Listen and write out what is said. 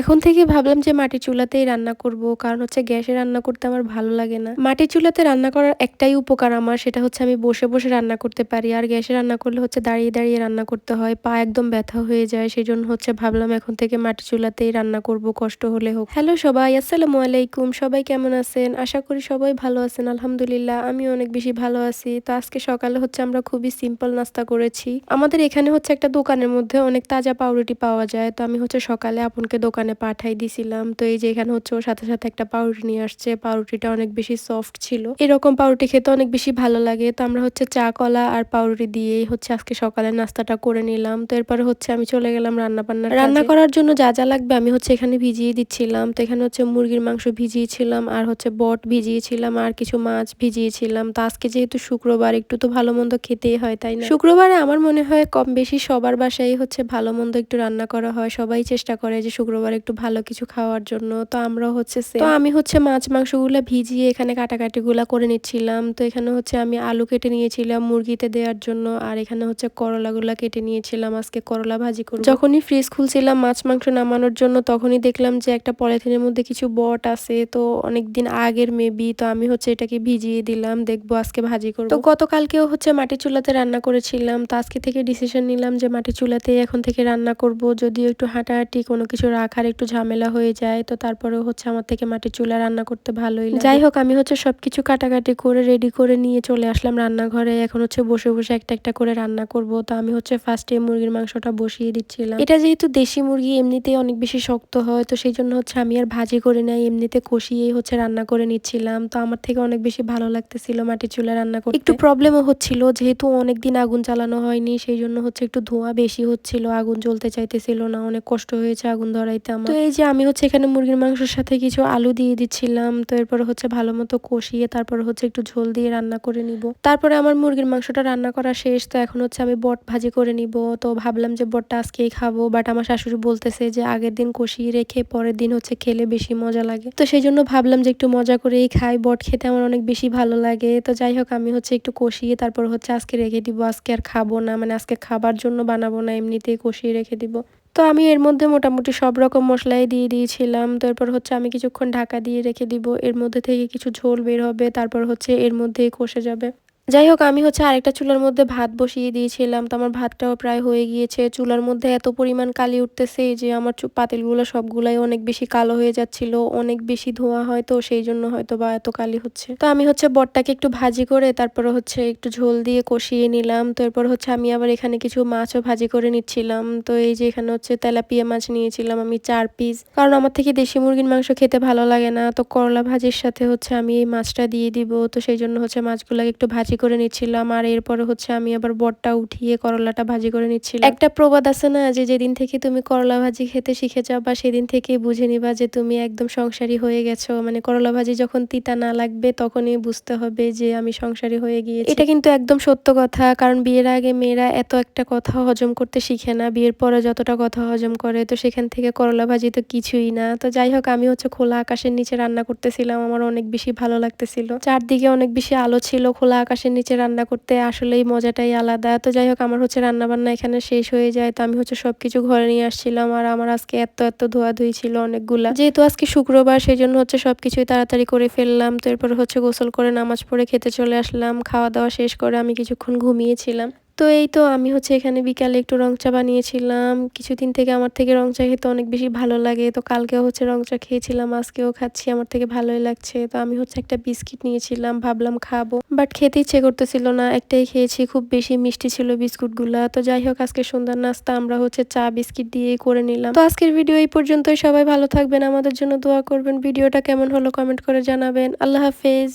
এখন থেকে ভাবলাম যে মাটির চুলাতেই রান্না করব, কারণ হচ্ছে গ্যাসে রান্না করতে আমার ভালো লাগে না। মাটির চুলাতে রান্না করার একটাই উপকার আমার, সেটা হচ্ছে আমি বসে বসে রান্না করতে পারি। আর গ্যাসে রান্না করলে হচ্ছে দাঁড়িয়ে দাঁড়িয়ে রান্না করতে হয়, পা একদম ব্যথা হয়ে যায়। সেজন্য হচ্ছে ভাবলাম এখন থেকে মাটির চুলাতেই রান্না করব, কষ্ট হলে হোক। হ্যালো সবাই, আসসালামু আলাইকুম। সবাই কেমন আছেন? আশা করি সবাই ভালো আছেন। আলহামদুলিল্লাহ আমি অনেক বেশি ভালো আছি। তো আজকে সকালে হচ্ছে আমরা খুবই সিম্পল নাস্তা করেছি। আমাদের এখানে হচ্ছে একটা দোকানের মধ্যে অনেক তাজা পাউরুটি পাওয়া যায়। তো আমি হচ্ছে সকালে আপনকে দোকানে পাঠাই দিছিলাম। তো এই যে এখানে হচ্ছে ওর সাথে সাথে একটা পাউরুটি নিয়ে আসছে। পাউরুটিটা অনেক বেশি সফট ছিল। এরকম পাউরুটি খেতে অনেক বেশি ভালো লাগে। তো আমরা হচ্ছে চা কলা আর পাউরুটি দিয়েই হচ্ছে আজকে সকালের নাস্তাটা করে নিলাম। তো এরপরে হচ্ছে আমি চলে গেলাম রান্না করার জন্য যা যা লাগবে আমি হচ্ছে এখানে ভিজিয়ে দিচ্ছিলাম। তো এখানে হচ্ছে মুরগির মাংস ভিজিয়েছিলাম, আর হচ্ছে বট ভিজিয়েছিলাম, আর কিছু মাছ ভিজিয়েছিলাম। তো আজকে যেহেতু শুক্রবার, একটু তো ভালো মন্দ খেতেই হয়, তাই না? শুক্রবারে আমার মনে হয় কম বেশি সবার বাসায় হচ্ছে ভালো মন্দ একটু রান্না করা হয়। সবাই চেষ্টা করে যে শুক্রবার একটু ভালো কিছু খাওয়ার জন্য। তো আমরাও হচ্ছে তো আমি হচ্ছে মাছ মাংসগুলা ভিজিয়ে এখানে কাটাকাটিগুলা করে নিচ্ছিলাম। তো এখানে হচ্ছে আমি আলু কেটে নিয়েছিলাম মুরগিতে দেওয়ার জন্য, আর এখানে হচ্ছে করলাগুলা কেটে নিয়েছিলাম, আজকে করলা ভাজি করব। যখনই ফ্রিজ খুলছিলাম মাছ মাংস নামানোর জন্য, তখনই দেখলাম যে একটা পলিথিনের মধ্যে কিছু বট আছে। তো অনেকদিন আগের মেবি। তো আমি হচ্ছে এটাকে ভিজিয়ে দিলাম, দেখবো আজকে ভাজি করব। তো গতকালকেও হচ্ছে মাটির চুলাতে রান্না করেছিলাম। তো আজকে থেকে ডিসিশন নিলাম যে মাটির চুলাতেই এখন থেকে রান্না করব। যদিও একটু হাঁটাহাঁটি কোনো কিছু রাখার একটু ঝামেলা হয়ে যায়, তো তারপরেও হচ্ছে আমার থেকে মাটির চুলা রান্না করতে ভালোই লাগে। যাই হোক, আমি হচ্ছে সবকিছু কাটাকাটি করে রেডি করে নিয়ে চলে আসলাম রান্নাঘরে। এখন হচ্ছে বসে বসে একটা একটা করে রান্না করব। তো আমি হচ্ছে ফার্স্টে মুরগির মাংসটা বসিয়ে দিচ্ছিলাম। এটা যেহেতু দেশি মুরগি, এমনিতেই অনেক বেশি শক্ত হয়, তো সেই জন্য হচ্ছে আমি আর ভাজি করে নাই, এমনিতে কষিয়েই হচ্ছে রান্না করে নিচ্ছিলাম। তো আমার থেকে অনেক বেশি ভালো লাগতেছিল মাটির চুলা রান্না করতে। একটু প্রবলেমও হচ্ছিল, যেহেতু অনেকদিন আগুন চালানো হয়নি, সেই জন্য হচ্ছে একটু ধোঁয়া বেশি হচ্ছিল, আগুন জ্বলতে চাইতেছিল না, অনেক কষ্ট হয়েছে আগুন ধরাইতে আমার। তো এই যে আমি হচ্ছে এখানে মুরগির মাংসের সাথে কিছু আলু দিয়ে দিচ্ছিলাম। তো এরপরে হচ্ছে ভালো মতো কষিয়ে তারপরে হচ্ছে একটু ঝোল দিয়ে রান্না করে নিব। তারপরে আমার মুরগির মাংসটা রান্না করা শেষ। তো এখন হচ্ছে আমি বট ভাজি করে নিব। তো ভাবলাম যে বটটা আজকেই খাবো, বাট আমার শাশুড়ি বলতেছে যে আগের দিন কষিয়ে রেখে পরের দিন হচ্ছে খেলে বেশি মজা লাগে। তো সেই জন্য ভাবলাম যে একটু মজা করেই খাই, বট খেতে আমার অনেক বেশি ভালো লাগে। তো যাই হোক, আমি হচ্ছে একটু কষিয়ে তারপর হচ্ছে আজকে রেখে দিব। আজকে আর খাবো না, মানে আজকে খাবার জন্য বানাবো না, এমনিতেই কষিয়ে রেখে দিব। তো আমি এর মধ্যে মোটামুটি সব রকম মশলাই দিয়ে দিয়েছিলাম। তো এরপর হচ্ছে আমি কিছুক্ষণ ঢাকা দিয়ে রেখে দিব, এর মধ্যে থেকে কিছু ঝোল বের হবে, তারপর হচ্ছে এর মধ্যেই কষে যাবে। যাই হোক, আমি হচ্ছে আরেকটা চুলার মধ্যে ভাত বসিয়ে দিয়েছিলাম। তো আমার ভাতটাও প্রায় হয়ে গিয়েছে। চুলার মধ্যে এত পরিমাণ কালি উঠতেছে যে আমার পাতিলগুলো সবগুলাই অনেক বেশি কালো হয়ে যাচ্ছিল, অনেক বেশি ধোঁয়া হয়, তো সেই জন্য হয়তো বা এত কালি হচ্ছে। তো আমি হচ্ছে বটটাকে একটু ভাজি করে তারপরে হচ্ছে একটু ঝোল দিয়ে কষিয়ে নিলাম। তো এরপর হচ্ছে আমি আবার এখানে কিছু মাছও ভাজি করে নিচ্ছিলাম। তো এই যে এখানে হচ্ছে তেলাপিয়া মাছ নিয়েছিলাম আমি 4 পিস, কারণ আমার থেকে দেশি মুরগির মাংস খেতে ভালো লাগে না। তো করলা ভাজির সাথে হচ্ছে আমি এই মাছটা দিয়ে দিব। তো সেই জন্য হচ্ছে মাছগুলোকে একটু ভাজি করে নিচ্ছিলাম, আর এরপরে হচ্ছে আমি আবার বটটা উঠিয়ে করলাটা ভাজি করে নিচ্ছিলাম। একটা প্রবাদ আছে না, যে যেদিন থেকে তুমি করলা ভাজি খেতে শিখে যাবা সেদিন থেকে বুঝে নিবা যে তুমি একদম সংসারী হয়ে গেছো। মানে করলা ভাজি যখন তিতা না লাগবে তখনই বুঝতে হবে যে আমি সংসারী হয়ে গিয়েছি। এটা কিন্তু একদম সত্য কথা, কারণ বিয়ের আগে মেয়েরা এত একটা কথা হজম করতে শিখে না, বিয়ের পরে যতটা কথা হজম করে। তো সেখান থেকে করলা ভাজি তো কিছুই না। তো যাই হোক, আমি হচ্ছে খোলা আকাশের নিচে রান্না করতেছিলাম, আমার অনেক বেশি ভালো লাগতেছিল। চারদিকে অনেক বেশি আলো ছিল, খোলা আকাশের নিচে রান্না করতে আসলেই মজাটাই আলাদা। তো যাই হোক, আমার হচ্ছে রান্না বান্না এখানে শেষ হয়ে যায়। তো আমি হচ্ছে সবকিছু ঘরে নিয়ে আসছিলাম, আর আমার আজকে এত এত ধোয়াধুয়ি ছিল অনেকগুলা, যেহেতু আজকে শুক্রবার সেই জন্য হচ্ছে সবকিছুই তাড়াতাড়ি করে ফেললাম। তো এরপর হচ্ছে গোসল করে নামাজ পড়ে খেতে চলে আসলাম। খাওয়া দাওয়া শেষ করে আমি কিছুক্ষণ ঘুমিয়েছিলাম। তো এই তো আমি হচ্ছে এখানে বিকালে একটু রং চা বানিয়েছিলাম। কিছুদিন থেকে আমার থেকে রং চা খেতে অনেক বেশি ভালো লাগে। তো কালকেও হচ্ছে রং চা খেয়েছিলাম, আজকেও খাচ্ছি, আমার থেকে ভালোই লাগছে। তো আমি হচ্ছে একটা বিস্কিট নিয়েছিলাম, ভাবলাম খাবো, বাট খেতে ইচ্ছে করতেছিল না, একটাই খেয়েছি, খুব বেশি মিষ্টি ছিল বিস্কুটগুলা। তো যাই হোক, আজকে সন্ধ্যার নাস্তা আমরা হচ্ছে চা বিস্কিট দিয়েই করে নিলাম। তো আজকের ভিডিও এই পর্যন্তই। সবাই ভালো থাকবেন, আমাদের জন্য দোয়া করবেন। ভিডিওটা কেমন হলো কমেন্ট করে জানাবেন। আল্লাহ হাফেজ।